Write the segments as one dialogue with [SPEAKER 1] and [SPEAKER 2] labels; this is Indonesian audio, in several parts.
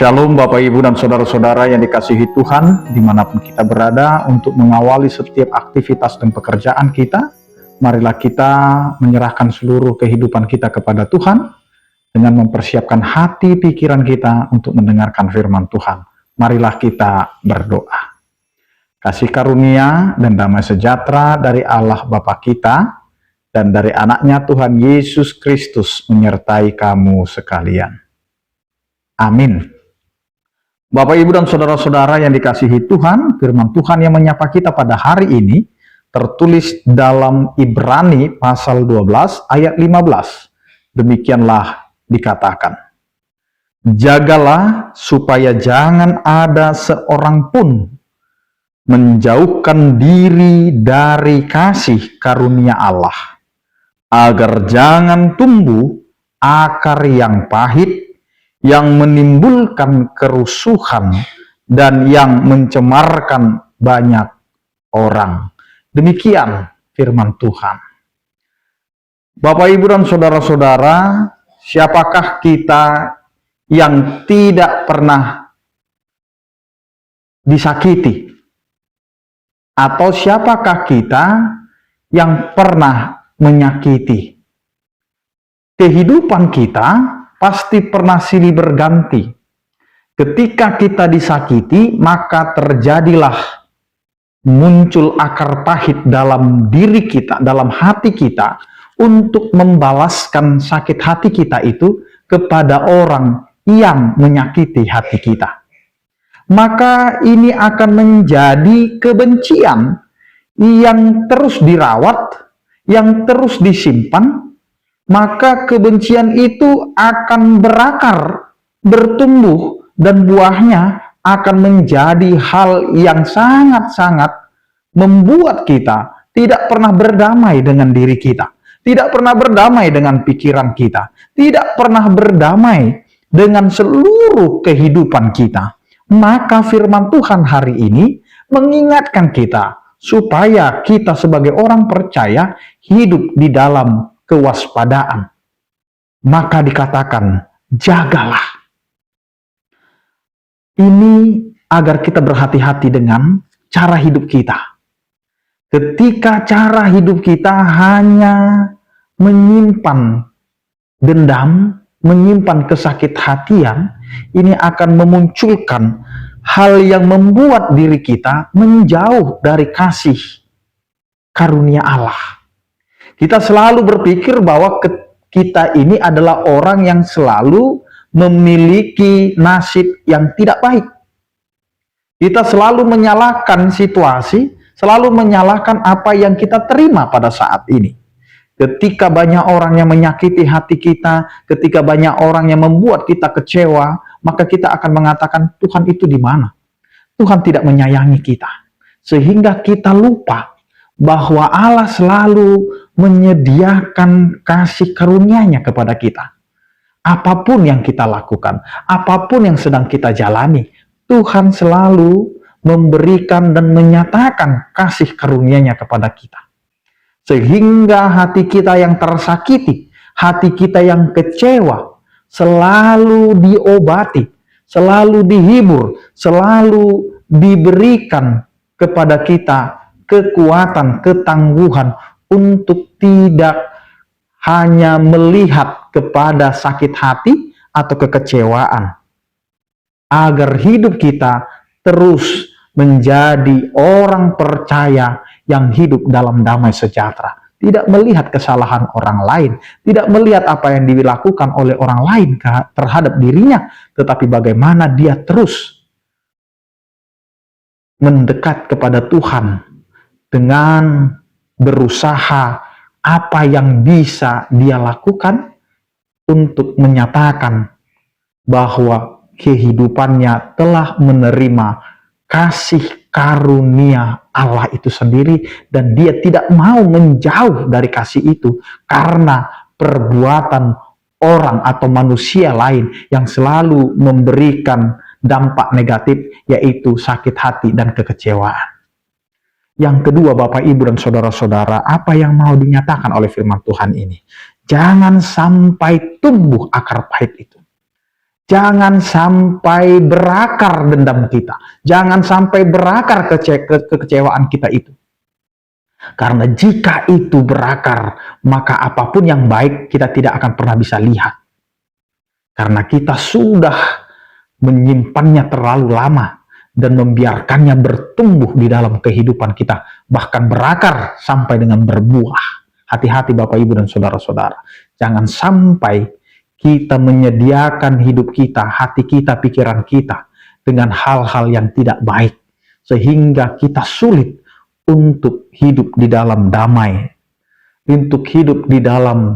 [SPEAKER 1] Shalom Bapak Ibu dan Saudara-saudara yang dikasihi Tuhan, dimanapun kita berada, untuk mengawali setiap aktivitas dan pekerjaan kita, marilah kita menyerahkan seluruh kehidupan kita kepada Tuhan, dengan mempersiapkan hati pikiran kita untuk mendengarkan firman Tuhan. Marilah kita berdoa. Kasih karunia dan damai sejahtera dari Allah Bapa kita, dan dari anaknya Tuhan Yesus Kristus menyertai kamu sekalian. Amin. Bapak, Ibu, dan Saudara-saudara yang dikasihi Tuhan, firman Tuhan yang menyapa kita pada hari ini tertulis dalam Ibrani pasal 12 ayat 15. Demikianlah dikatakan, jagalah supaya jangan ada seorang pun menjauhkan diri dari kasih karunia Allah, agar jangan tumbuh akar yang pahit, yang menimbulkan kerusuhan dan yang mencemarkan banyak orang. Demikian firman Tuhan. Bapak, Ibu, dan Saudara-saudara, siapakah kita yang tidak pernah disakiti? Atau siapakah kita yang pernah menyakiti? Kehidupan kita pasti pernah silih berganti. Ketika kita disakiti, maka terjadilah muncul akar pahit dalam diri kita, dalam hati kita, untuk membalaskan sakit hati kita itu kepada orang yang menyakiti hati kita. Maka ini akan menjadi kebencian yang terus dirawat, yang terus disimpan. Maka kebencian itu akan berakar, bertumbuh, dan buahnya akan menjadi hal yang sangat-sangat membuat kita tidak pernah berdamai dengan diri kita, tidak pernah berdamai dengan pikiran kita, tidak pernah berdamai dengan seluruh kehidupan kita. Maka firman Tuhan hari ini mengingatkan kita supaya kita sebagai orang percaya hidup di dalam kewaspadaan. Maka dikatakan, jagalah. Ini agar kita berhati-hati dengan cara hidup kita. Ketika cara hidup kita hanya menyimpan dendam, menyimpan kesakit-hatian, ini akan memunculkan hal yang membuat diri kita menjauh dari kasih karunia Allah. Kita selalu berpikir bahwa kita ini adalah orang yang selalu memiliki nasib yang tidak baik. Kita selalu menyalahkan situasi, selalu menyalahkan apa yang kita terima pada saat ini. Ketika banyak orang yang menyakiti hati kita, ketika banyak orang yang membuat kita kecewa, maka kita akan mengatakan, Tuhan itu di mana? Tuhan tidak menyayangi kita. Sehingga kita lupa bahwa Allah selalu menyediakan kasih karunia-Nya kepada kita. Apapun yang kita lakukan, apapun yang sedang kita jalani, Tuhan selalu memberikan dan menyatakan kasih karunia-Nya kepada kita. Sehingga hati kita yang tersakiti, hati kita yang kecewa, selalu diobati, selalu dihibur, selalu diberikan kepada kita kekuatan, ketangguhan untuk tidak hanya melihat kepada sakit hati atau kekecewaan, agar hidup kita terus menjadi orang percaya yang hidup dalam damai sejahtera, tidak melihat kesalahan orang lain, tidak melihat apa yang dilakukan oleh orang lain terhadap dirinya, tetapi bagaimana dia terus mendekat kepada Tuhan dengan berusaha apa yang bisa dia lakukan untuk menyatakan bahwa kehidupannya telah menerima kasih karunia Allah itu sendiri, dan dia tidak mau menjauh dari kasih itu karena perbuatan orang atau manusia lain yang selalu memberikan dampak negatif, yaitu sakit hati dan kekecewaan. Yang kedua, Bapak, Ibu, dan Saudara-saudara, apa yang mau dinyatakan oleh firman Tuhan ini? Jangan sampai tumbuh akar pahit itu. Jangan sampai berakar dendam kita. Jangan sampai berakar kekecewaan kita itu. Karena jika itu berakar, maka apapun yang baik kita tidak akan pernah bisa lihat. Karena kita sudah menyimpannya terlalu lama dan membiarkannya bertumbuh di dalam kehidupan kita, bahkan berakar sampai dengan berbuah. Hati-hati Bapak, Ibu, dan saudara-saudara. Jangan sampai kita menyediakan hidup kita, hati kita, pikiran kita dengan hal-hal yang tidak baik, sehingga kita sulit untuk hidup di dalam damai, untuk hidup di dalam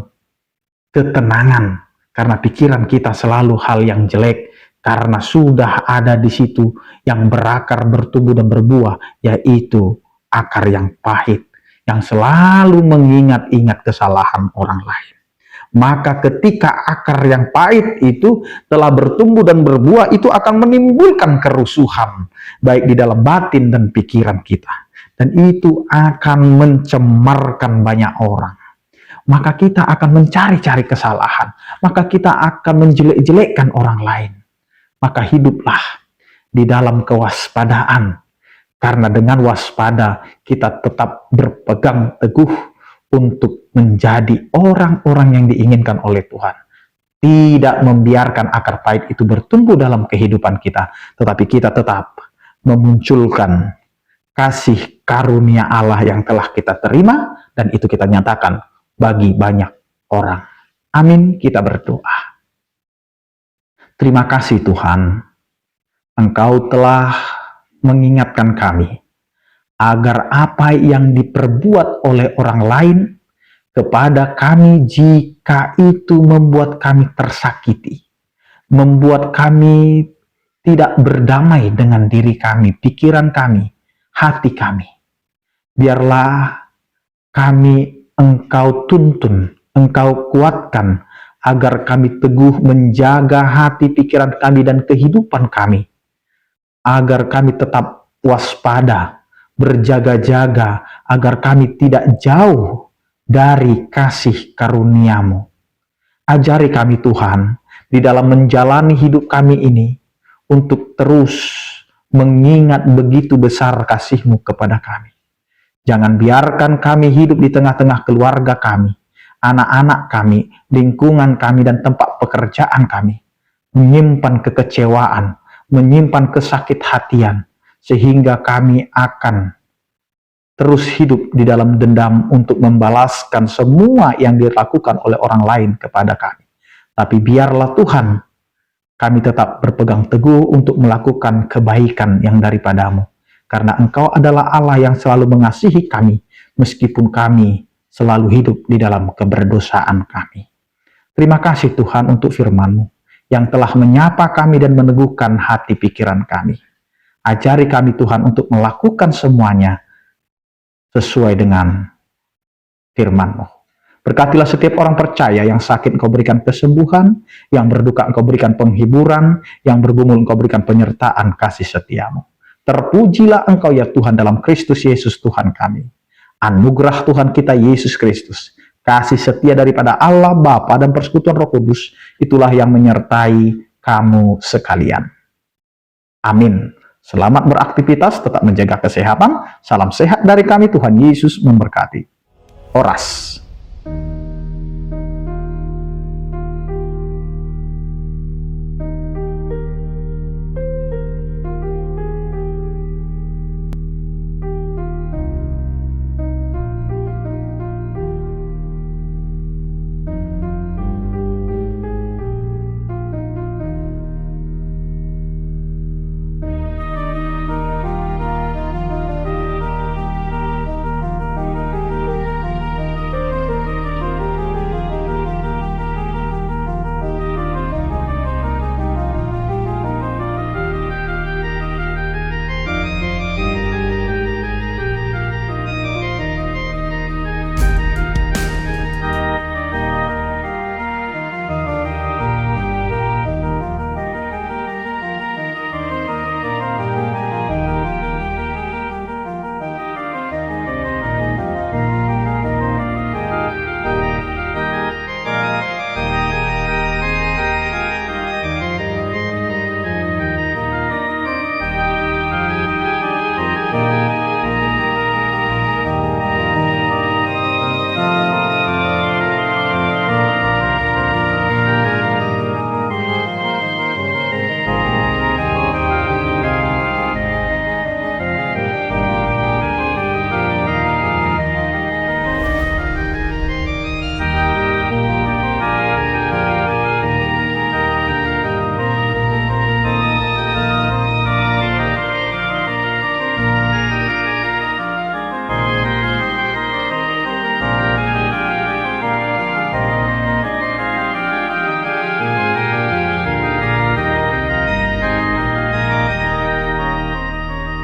[SPEAKER 1] ketenangan, karena pikiran kita selalu hal yang jelek, karena sudah ada di situ yang berakar, bertumbuh, dan berbuah, yaitu akar yang pahit, yang selalu mengingat-ingat kesalahan orang lain. Maka ketika akar yang pahit itu telah bertumbuh dan berbuah, itu akan menimbulkan kerusuhan, baik di dalam batin dan pikiran kita. Dan itu akan mencemarkan banyak orang. Maka kita akan mencari-cari kesalahan. Maka kita akan menjelek-jelekkan orang lain. Maka hiduplah di dalam kewaspadaan. Karena dengan waspada kita tetap berpegang teguh untuk menjadi orang-orang yang diinginkan oleh Tuhan. Tidak membiarkan akar pahit itu bertumbuh dalam kehidupan kita, tetapi kita tetap memunculkan kasih karunia Allah yang telah kita terima, dan itu kita nyatakan bagi banyak orang. Amin, kita berdoa. Terima kasih Tuhan, Engkau telah mengingatkan kami agar apa yang diperbuat oleh orang lain kepada kami, jika itu membuat kami tersakiti, membuat kami tidak berdamai dengan diri kami, pikiran kami, hati kami, biarlah kami Engkau tuntun, Engkau kuatkan, agar kami teguh menjaga hati, pikiran kami, dan kehidupan kami, agar kami tetap waspada, berjaga-jaga, agar kami tidak jauh dari kasih karunia-Mu. Ajari kami Tuhan, di dalam menjalani hidup kami ini, untuk terus mengingat begitu besar kasih-Mu kepada kami. Jangan biarkan kami hidup di tengah-tengah keluarga kami, anak-anak kami, lingkungan kami, dan tempat pekerjaan kami, menyimpan kekecewaan, menyimpan kesakit hatian, sehingga kami akan terus hidup di dalam dendam untuk membalaskan semua yang dilakukan oleh orang lain kepada kami. Tapi biarlah Tuhan, kami tetap berpegang teguh untuk melakukan kebaikan yang daripada-Mu. Karena Engkau adalah Allah yang selalu mengasihi kami, meskipun kami selalu hidup di dalam keberdosaan kami. Terima kasih Tuhan untuk firman-Mu, yang telah menyapa kami dan meneguhkan hati pikiran kami. Ajari kami Tuhan untuk melakukan semuanya sesuai dengan firman-Mu. Berkatilah setiap orang percaya yang sakit Engkau berikan kesembuhan, yang berduka Engkau berikan penghiburan, yang bergumul Engkau berikan penyertaan kasih setia-Mu. Terpujilah Engkau ya Tuhan dalam Kristus Yesus Tuhan kami. Anugerah Tuhan kita Yesus Kristus, kasih setia daripada Allah Bapa dan persekutuan Roh Kudus, itulah yang menyertai kamu sekalian. Amin. Selamat beraktivitas, tetap menjaga kesehatan. Salam sehat dari kami, Tuhan Yesus memberkati. Oras.